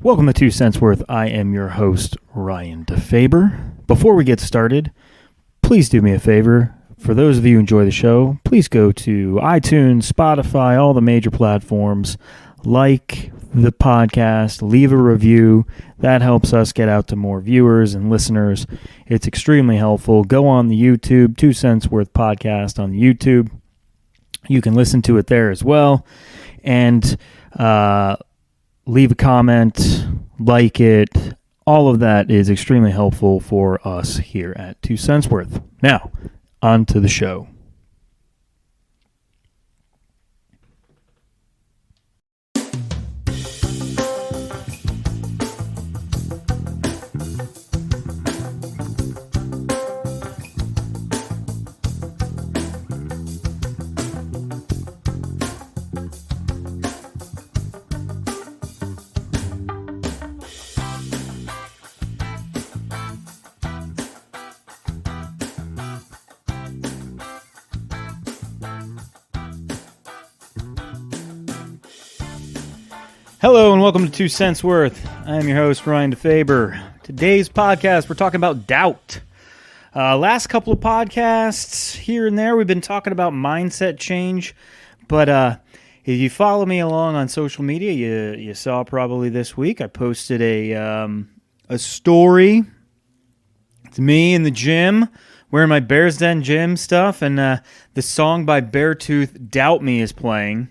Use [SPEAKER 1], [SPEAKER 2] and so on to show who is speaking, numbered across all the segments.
[SPEAKER 1] Welcome to 2 Cents Worth. I am your host, Ryan DeFaber. Before we get started, please do me a favor. For those of you who enjoy the show, please go to iTunes, Spotify, all the major platforms. Like the podcast, leave a review. That helps us get out to more viewers and listeners. It's extremely helpful. Go on the YouTube, 2 Cents Worth podcast on YouTube. You can listen to it there as well. And leave a comment, like it. All of that is extremely helpful for us here at 2 Cents Worth. Now, on to the show. Hello and welcome to 2 Cents Worth. I am your host, Ryan DeFaber. Today's podcast, we're talking about doubt. Last couple of podcasts here and there, we've been talking about mindset change. But if you follow me along on social media, you saw probably this week I posted a story. It's me in the gym wearing my Bears Den gym stuff, and the song by Beartooth, Doubt Me, is playing.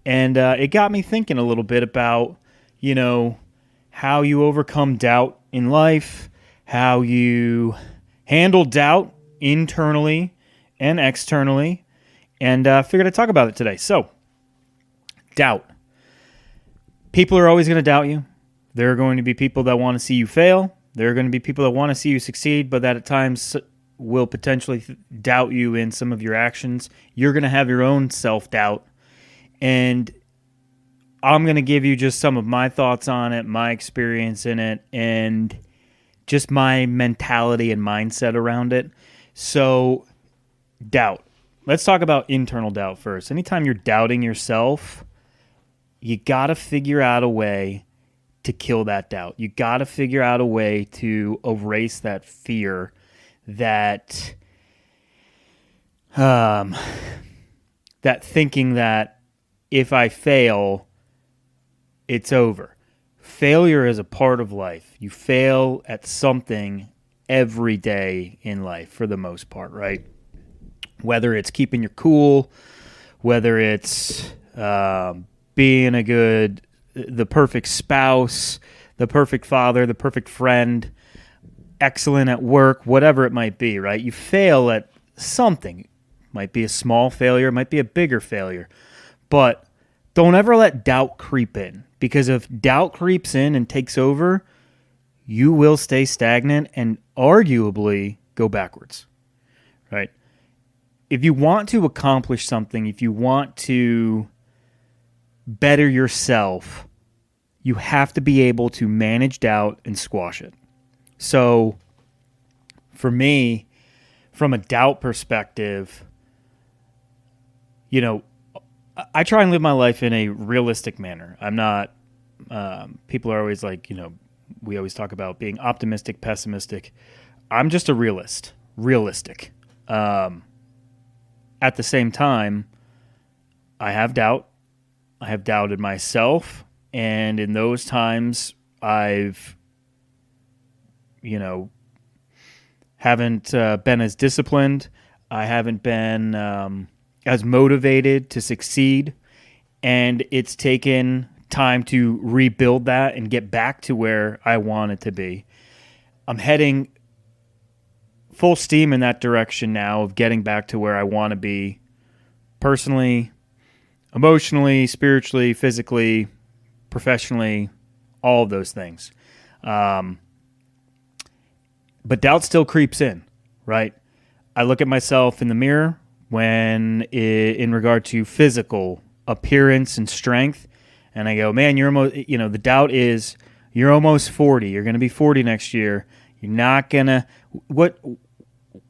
[SPEAKER 1] And it got me thinking a little bit about, how you overcome doubt in life, how you handle doubt internally and externally, and figured I'd talk about it today. So, doubt. People are always going to doubt you. There are going to be people that want to see you fail. There are going to be people that want to see you succeed, but that at times will potentially doubt you in some of your actions. You're going to have your own self-doubt. And I'm going to give you just some of my thoughts on it, my experience in it, and just my mentality and mindset around it. So, doubt. Let's talk about internal doubt first. Anytime you're doubting yourself, you got to figure out a way to kill that doubt. You got to figure out a way to erase that fear, that thinking that if I fail, it's over. Failure is a part of life. You fail at something every day in life for the most part, right? Whether it's keeping your cool, whether it's being the perfect spouse, the perfect father, the perfect friend, excellent at work, whatever it might be, right? You fail at something. It might be a small failure, it might be a bigger failure. But don't ever let doubt creep in, because if doubt creeps in and takes over, you will stay stagnant and arguably go backwards, right? If you want to accomplish something, if you want to better yourself, you have to be able to manage doubt and squash it. So for me, from a doubt perspective, I try and live my life in a realistic manner. I'm not, people are always like, we always talk about being optimistic, pessimistic. I'm just a realistic. At the same time, I have doubt. I have doubted myself. And in those times, I've, haven't been as disciplined. I haven't been as motivated to succeed, and it's taken time to rebuild that and get back to where I want it to be. I'm heading full steam in that direction now of getting back to where I want to be personally, emotionally, spiritually, physically, professionally, all of those things. But doubt still creeps in, right? I look at myself in the mirror in regard to physical appearance and strength, and I go, man, you're almost, the doubt is you're almost 40. You're going to be 40 next year. You're not going to,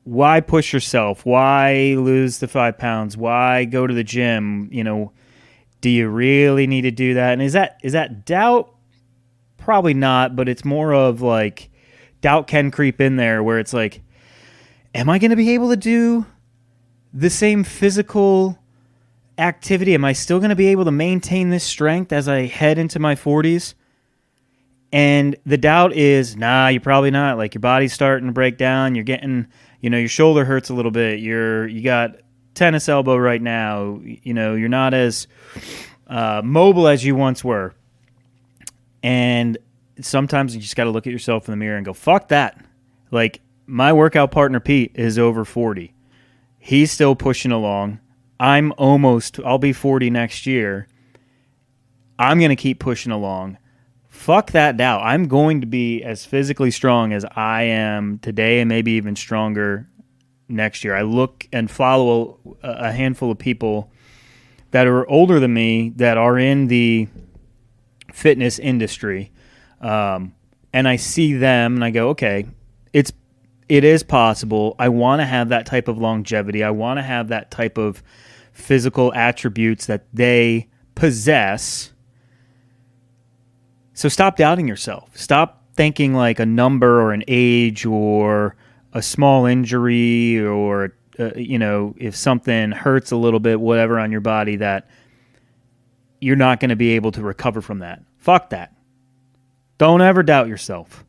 [SPEAKER 1] why push yourself? Why lose the 5 pounds? Why go to the gym? Do you really need to do that? And is that doubt probably not, but it's more of like doubt can creep in there where it's like, am I going to be able to do the same physical activity? Am I still going to be able to maintain this strength as I head into my 40s? And the doubt is, nah, you're probably not. Like, your body's starting to break down. You're getting, your shoulder hurts a little bit. You got tennis elbow right now. You're not as mobile as you once were. And sometimes you just got to look at yourself in the mirror and go, fuck that. Like, my workout partner, Pete, is over 40. He's still pushing along. I'll be 40 next year. I'm going to keep pushing along. Fuck that doubt. I'm going to be as physically strong as I am today and maybe even stronger next year. I look and follow a handful of people that are older than me that are in the fitness industry. And I see them and I go, okay, it is possible. I want to have that type of longevity. I want to have that type of physical attributes that they possess. So stop doubting yourself. Stop thinking like a number or an age or a small injury or, if something hurts a little bit, whatever on your body, that you're not going to be able to recover from that. Fuck that. Don't ever doubt yourself,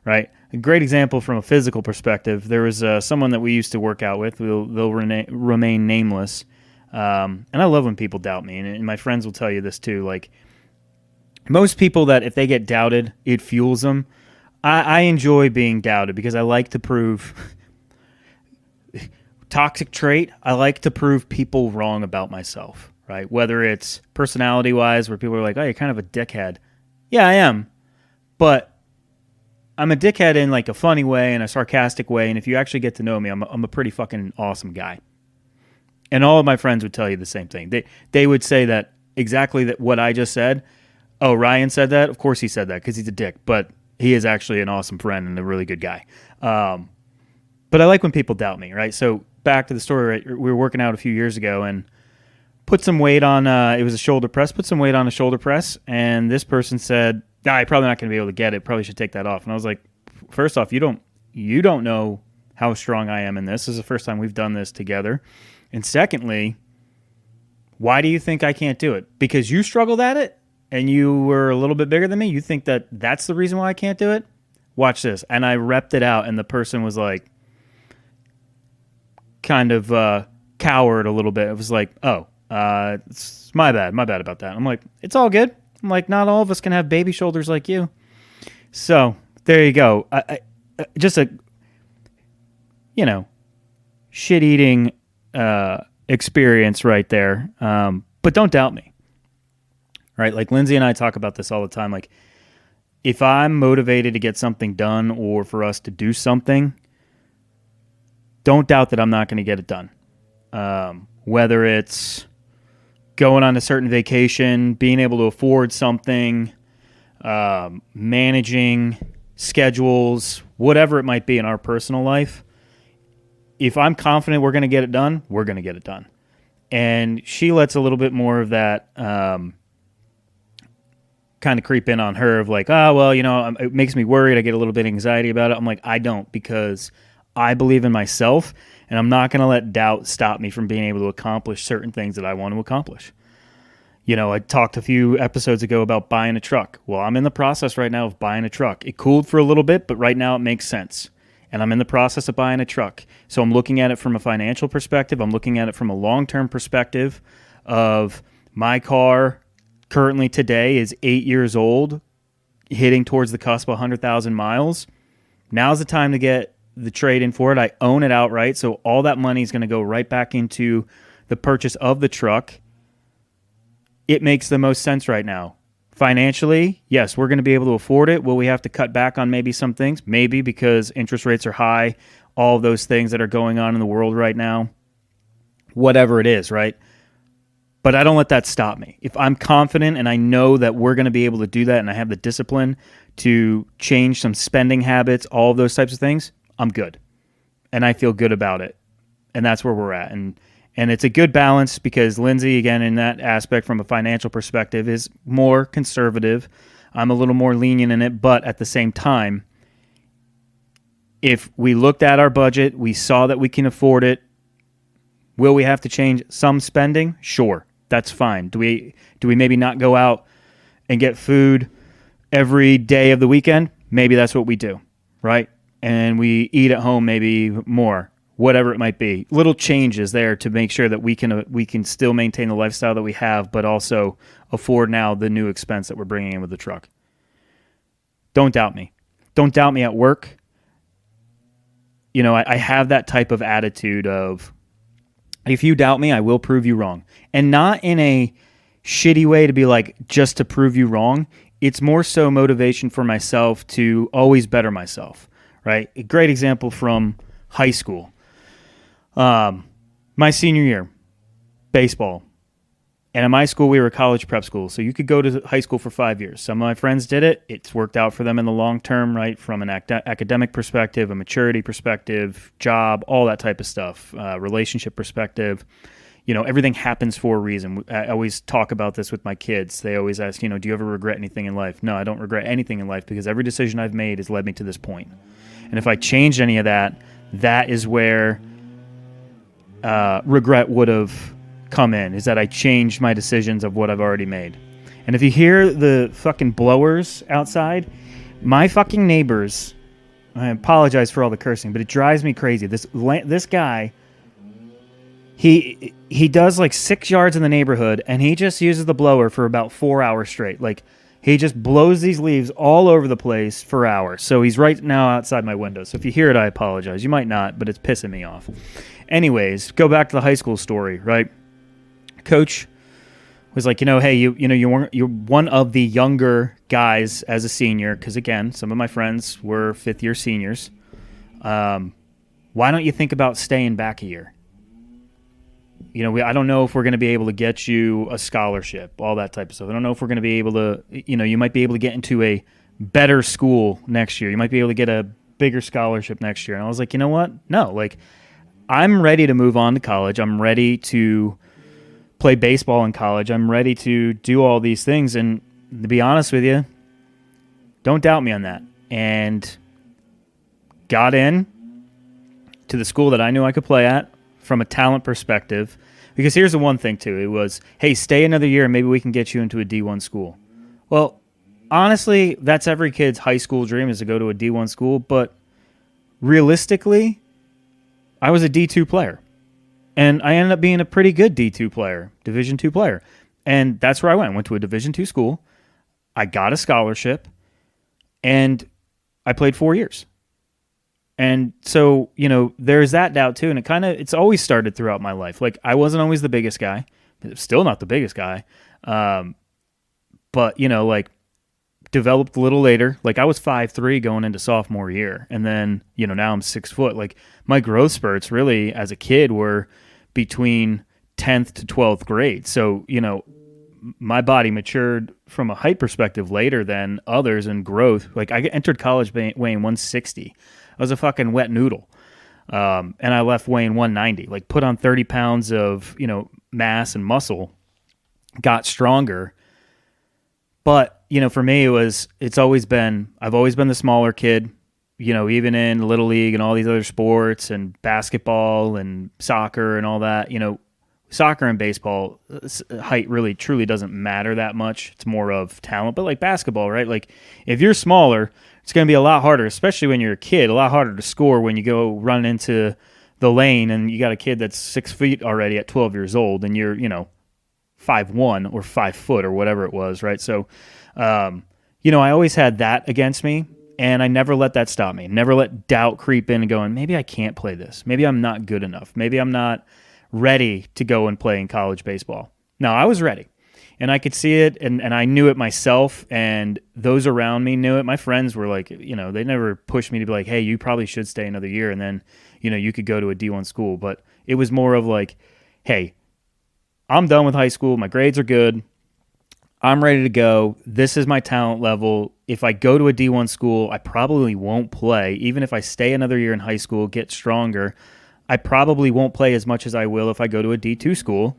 [SPEAKER 1] right? A great example from a physical perspective, there was someone that we used to work out with. They'll remain nameless. And I love when people doubt me, and my friends will tell you this too. Like, most people that if they get doubted, it fuels them. I enjoy being doubted because I like to prove toxic trait. I like to prove people wrong about myself, right? Whether it's personality-wise, where people are like, oh, you're kind of a dickhead. Yeah, I am. But I'm a dickhead in like a funny way and a sarcastic way. And if you actually get to know me, I'm a pretty fucking awesome guy. And all of my friends would tell you the same thing. They would say that exactly that what I just said. Oh, Ryan said that? Of course he said that because he's a dick. But he is actually an awesome friend and a really good guy. But I like when people doubt me, right? So back to the story, right? We were working out a few years ago and put some weight on, it was a shoulder press, put some weight on a shoulder press. And this person said, you're probably not going to be able to get it. Probably should take that off. And I was like, first off, you don't know how strong I am in this. This is the first time we've done this together. And secondly, why do you think I can't do it? Because you struggled at it and you were a little bit bigger than me? You think that that's the reason why I can't do it? Watch this. And I repped it out, and the person was like, kind of cowered a little bit. It was like, oh, it's my bad about that. I'm like, it's all good. I'm like, not all of us can have baby shoulders like you. So there you go. I just a, shit-eating experience right there. But don't doubt me, right? Like Lindsay and I talk about this all the time. Like, if I'm motivated to get something done or for us to do something, don't doubt that I'm not going to get it done. Whether it's going on a certain vacation, being able to afford something, managing schedules, whatever it might be in our personal life, if I'm confident we're going to get it done, we're going to get it done. And she lets a little bit more of that kind of creep in on her of like, oh, well, it makes me worried. I get a little bit of anxiety about it. I'm like, I don't, because I believe in myself, and I'm not going to let doubt stop me from being able to accomplish certain things that I want to accomplish. I talked a few episodes ago about buying a truck. Well, I'm in the process right now of buying a truck. It cooled for a little bit, but right now it makes sense. And I'm in the process of buying a truck. So I'm looking at it from a financial perspective. I'm looking at it from a long-term perspective of my car currently today is 8 years old, hitting towards the cusp of 100,000 miles. Now's the time to get the trade in for it. I own it outright, so all that money is going to go right back into the purchase of the truck. It makes the most sense right now. Financially, yes, we're going to be able to afford it. Will we have to cut back on maybe some things? Maybe, because interest rates are high, all of those things that are going on in the world right now. Whatever it is, right? But I don't let that stop me. If I'm confident and I know that we're going to be able to do that and I have the discipline to change some spending habits, all of those types of things, I'm good. And I feel good about it. And that's where we're at. And it's a good balance because Lindsay, again, in that aspect from a financial perspective, is more conservative. I'm a little more lenient in it, but at the same time, if we looked at our budget, we saw that we can afford it, will we have to change some spending? Sure, that's fine. Do we maybe not go out and get food every day of the weekend? Maybe that's what we do, right? And we eat at home maybe more, whatever it might be. Little changes there to make sure that we can still maintain the lifestyle that we have, but also afford now the new expense that we're bringing in with the truck. Don't doubt me. Don't doubt me at work. You know, I have that type of attitude of, if you doubt me, I will prove you wrong. And not in a shitty way to be like, just to prove you wrong. It's more so motivation for myself to always better myself, right? A great example from high school. My senior year, baseball. And in my school, we were a college prep school, so you could go to high school for 5 years. Some of my friends did it. It's worked out for them in the long term, right? From an academic perspective, a maturity perspective, job, all that type of stuff, relationship perspective. You know, everything happens for a reason. I always talk about this with my kids. They always ask, you know, do you ever regret anything in life? No, I don't regret anything in life because every decision I've made has led me to this point. And if I changed any of that, that is where regret would have come in, is that I changed my decisions of what I've already made. And if you hear the fucking blowers outside, my fucking neighbors, I apologize for all the cursing, but it drives me crazy. This guy, he does like 6 yards in the neighborhood, and he just uses the blower for about 4 hours straight. Like, he just blows these leaves all over the place for hours. So he's right now outside my window. So if you hear it, I apologize. You might not, but it's pissing me off. Anyways, go back to the high school story, right? Coach was like, hey, you're one of the younger guys as a senior, because again, some of my friends were 5th-year seniors. Why don't you think about staying back a year? I don't know if we're going to be able to get you a scholarship, all that type of stuff. I don't know if we're going to be able to, you might be able to get into a better school next year. You might be able to get a bigger scholarship next year. And I was like, you know what? No, like, I'm ready to move on to college. I'm ready to play baseball in college. I'm ready to do all these things. And to be honest with you, don't doubt me on that. And got in to the school that I knew I could play at from a talent perspective. Because here's the one thing, too. It was, hey, stay another year and maybe we can get you into a D1 school. Well, honestly, that's every kid's high school dream, is to go to a D1 school. But realistically, I was a D2 player. And I ended up being a pretty good D2 player, Division II player. And that's where I went. Went to a Division II school. I got a scholarship. And I played 4 years. And so, there's that doubt too. And it's always started throughout my life. Like, I wasn't always the biggest guy. Still not the biggest guy. But, developed a little later. Like, I was 5'3" going into sophomore year. And then, now I'm 6 foot. Like, my growth spurts really as a kid were between 10th to 12th grade. So, my body matured from a height perspective later than others in growth. Like, I entered college weighing 160. I was a fucking wet noodle. And I left weighing 190. Like, put on 30 pounds of, mass and muscle, got stronger. But, for me, I've always been the smaller kid, even in Little League and all these other sports and basketball and soccer and all that. Soccer and baseball, height really truly doesn't matter that much. It's more of talent. But like basketball, right? Like, if you're smaller, it's going to be a lot harder, especially when you're a kid, a lot harder to score when you go run into the lane and you got a kid that's 6 feet already at 12 years old and you're, 5'1" or 5 foot or whatever it was, right? So, I always had that against me, and I never let that stop me. Never let doubt creep in and going, maybe I can't play this. Maybe I'm not good enough. Maybe I'm not ready to go and play in college baseball. No, I was ready. And I could see it, and I knew it myself, and those around me knew it. My friends were like, they never pushed me to be like, hey, you probably should stay another year, and then, you could go to a D1 school. But it was more of like, hey, I'm done with high school. My grades are good. I'm ready to go. This is my talent level. If I go to a D1 school, I probably won't play. Even if I stay another year in high school, get stronger, I probably won't play as much as I will if I go to a D2 school.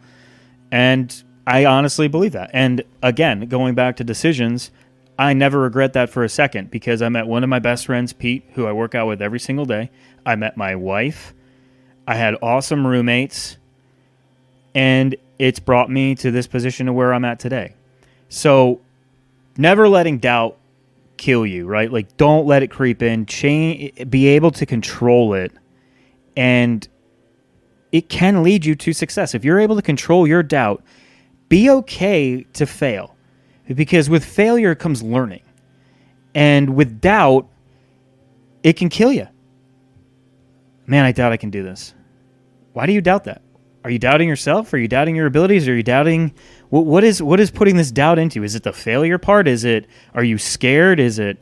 [SPEAKER 1] And I honestly believe that. And again, going back to decisions, I never regret that for a second because I met one of my best friends, Pete, who I work out with every single day. I met my wife. I had awesome roommates. And it's brought me to this position to where I'm at today. So never letting doubt kill you, right? Like, don't let it creep in. Be able to control it. And it can lead you to success. If you're able to control your doubt, be okay to fail. Because with failure comes learning. And with doubt, it can kill you. Man, I doubt I can do this. Why do you doubt that? Are you doubting yourself? Are you doubting your abilities? Are you doubting what is putting this doubt into? Is it the failure part? Are you scared? Is it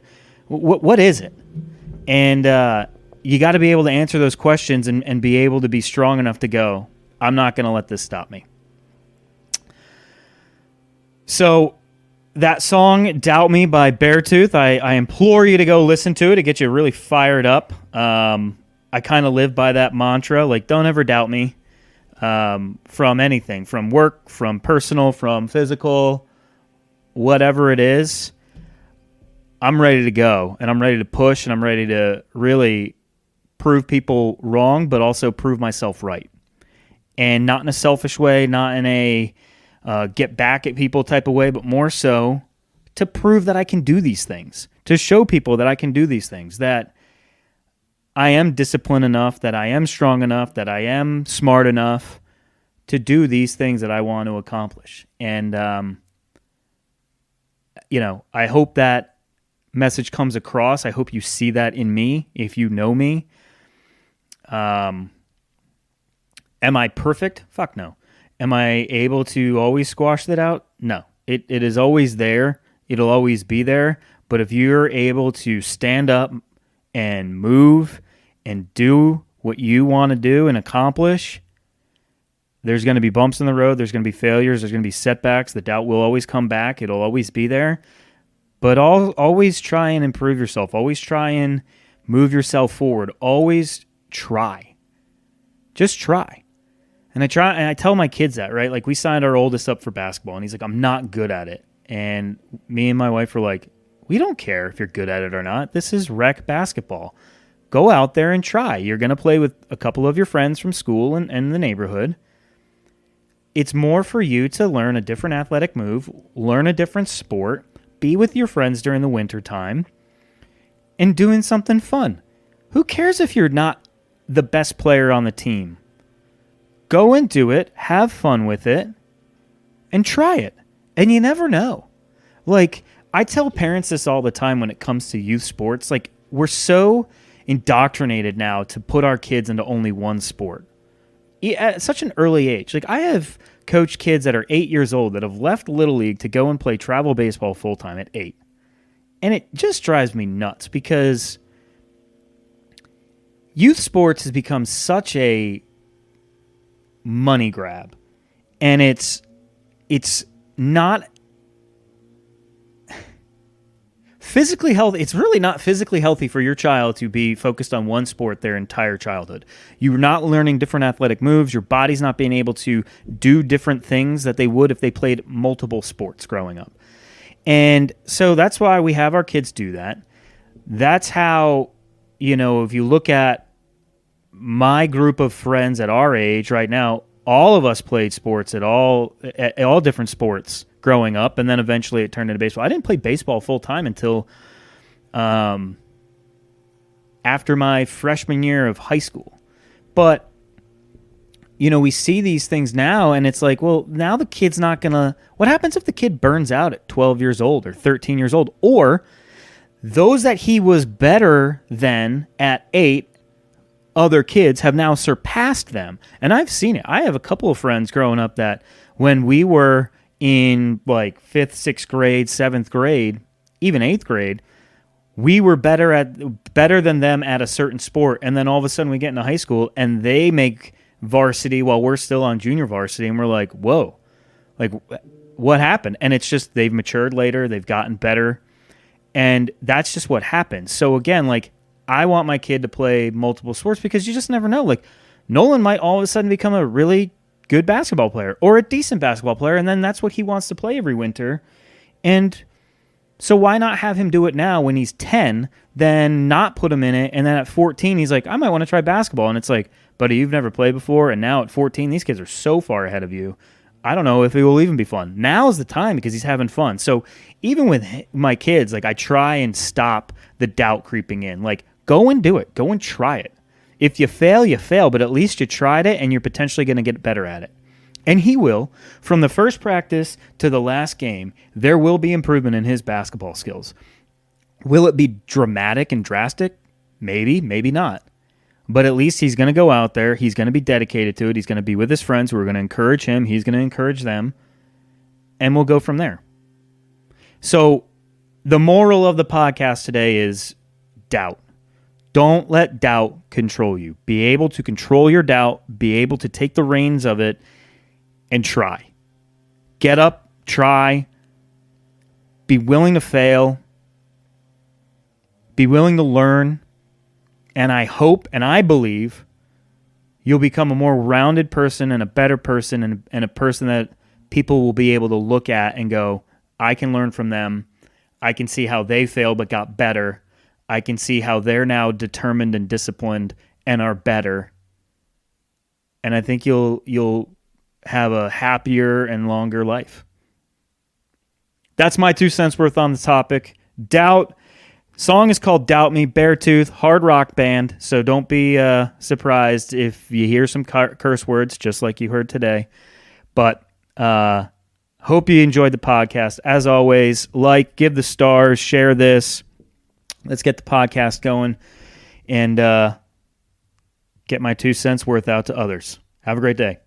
[SPEAKER 1] what is it? And you got to be able to answer those questions and be able to be strong enough to go, I'm not going to let this stop me. So that song, Doubt Me by Beartooth, I implore you to go listen to it. It gets you really fired up. I kind of live by that mantra, like, don't ever doubt me. From anything, from work, from personal, from physical, whatever it is, I'm ready to go, and I'm ready to push, and I'm ready to really prove people wrong, but also prove myself right. And not in a selfish way, not in a get back at people type of way, but more so to prove that I can do these things, to show people that I can do these things, that I am disciplined enough, that I am strong enough, that I am smart enough to do these things that I want to accomplish. And, I hope that message comes across. I hope you see that in me, if you know me. Am I perfect? Fuck no. Am I able to always squash that out? No. It is always there. It'll always be there. But if you're able to stand up and move and do what you want to do and accomplish, there's going to be bumps in the road. There's going to be failures. There's going to be setbacks. The doubt will always come back. It'll always be there. But always try and improve yourself. Always try and move yourself forward. Always try. Just try. And I tell my kids that, right? Like, we signed our oldest up for basketball, and he's like, I'm not good at it. And me and my wife were like, we don't care if you're good at it or not. This is rec basketball. Go out there and try. You're going to play with a couple of your friends from school and the neighborhood. It's more for you to learn a different athletic move, learn a different sport, be with your friends during the winter time, and doing something fun. Who cares if you're not the best player on the team? Go and do it, have fun with it, and try it. And you never know. Like, I tell parents this all the time when it comes to youth sports. Like, we're so indoctrinated now to put our kids into only one sport at such an early age. Like, I have coached kids that are 8 years old that have left Little League to go and play travel baseball full-time at 8. And it just drives me nuts because youth sports has become such a money grab. And it's not physically healthy. It's really not physically healthy for your child to be focused on one sport their entire childhood. You're not learning different athletic moves. Your body's not being able to do different things that they would if they played multiple sports growing up. And so that's why we have our kids do that. That's how, if you look at my group of friends at our age right now, all of us played sports at all different sports growing up, and then eventually it turned into baseball. I didn't play baseball full time until after my freshman year of high school. But we see these things now, and it's like, well, now the kid's not gonna. What happens if the kid burns out at 12 years old or 13 years old, or those that he was better than at 8? Other kids have now surpassed them. And I've seen it. I have a couple of friends growing up that when we were in like 5th, 6th grade, 7th grade, even 8th grade, we were better than them at a certain sport. And then all of a sudden we get into high school and they make varsity while we're still on junior varsity. And we're like, whoa, like what happened? And it's just they've matured later. They've gotten better. And that's just what happens. So again, like, I want my kid to play multiple sports because you just never know. Like, Nolan might all of a sudden become a really good basketball player or a decent basketball player, and then that's what he wants to play every winter. And So why not have him do it now when he's 10, then not put him in it, and then at 14 he's like, I might want to try basketball. And it's like, buddy, you've never played before, and now at 14 these kids are so far ahead of you. I don't know if it will even be fun. Now is the time because he's having fun. So even with my kids, like I try and stop the doubt creeping in. Like, go and do it. Go and try it. If you fail, you fail, but at least you tried it and you're potentially going to get better at it. And he will. From the first practice to the last game, there will be improvement in his basketball skills. Will it be dramatic and drastic? Maybe, maybe not. But at least he's going to go out there. He's going to be dedicated to it. He's going to be with his friends who are going to encourage him. He's going to encourage them. And we'll go from there. So the moral of the podcast today is doubt. Don't let doubt control you. Be able to control your doubt. Be able to take the reins of it and try. Get up, try, be willing to fail, be willing to learn, and I hope and I believe you'll become a more rounded person and a better person and a person that people will be able to look at and go, I can learn from them. I can see how they failed but got better. I can see how they're now determined and disciplined and are better. And I think you'll have a happier and longer life. That's my 2 cents worth on the topic. Doubt. Song is called Doubt Me, Beartooth, hard rock band. So don't be surprised if you hear some curse words, just like you heard today. But hope you enjoyed the podcast. As always, give the stars, share this. Let's get the podcast going and get my 2 cents worth out to others. Have a great day.